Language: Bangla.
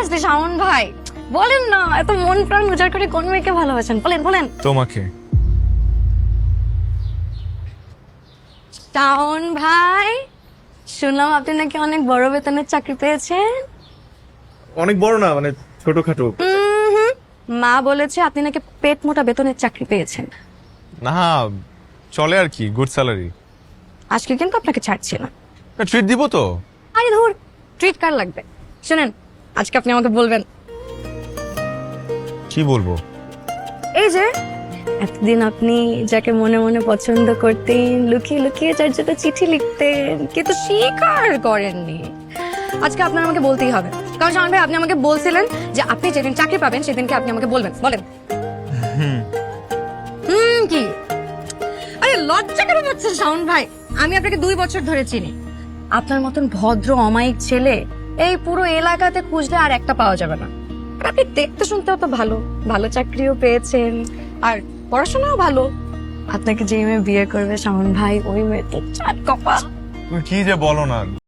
সিরিয়াসলি শাওন ভাই বলেন না, এত মন প্রাণ উজাড় করে কোন মেয়েকে ভালোবাসেন, বলেন বলেন। তোমাকে। শাওন ভাই, শুনলাম আপনি নাকি অনেক বড় বেতনের চাকরি পেয়েছেন। অনেক বড় না, মানে ছোটখাটো। মা বলেছে আপনি নাকি পেট মোটা বেতনের চাকরি পেয়েছেন। না, চলে আর কি, গুড স্যালারি। আজকে কিন্তু আপনাকে ছাড়ছি না। ট্রিট দিব তো। আরে ধুর, ট্রিট কার লাগবে। শুনেন, আজকে আপনি আমাকে বলবেন। কি বলবো? এই যে এতদিন আপনি যাকে মনে মনে পছন্দ করতেন, লুকিয়ে লুকিয়ে যার জন্য চিঠি লিখতেন কিন্তু স্বীকার করেননি, আজকে আপনার আমাকে বলতেই হবে। কারণ শাওন ভাই, আপনি আমাকে বলছিলেন যে আপনি যেদিন চাকরি পাবেন সেদিনকে আপনি আমাকে বলবেন। বলেন। কি? আরে লজ্জা কেন পাচ্ছেন শাওন ভাই? আমি আপনাকে 2 বছর ধরে চিনি। আপনার মতন ভদ্র অমায়িক ছেলে এই পুরো এলাকাতে খুঁজলে আর একটা পাওয়া যাবে না। আর আপনি দেখতে শুনতেও তো ভালো, ভালো চাকরিও পেয়েছেন আর পড়াশোনাও ভালো। আপনাকে যে মেয়ে বিয়ে করবে শাওন ভাই, ওই মেয়ে তো চাঁদ কপাল। তুমি কি যে বলো না।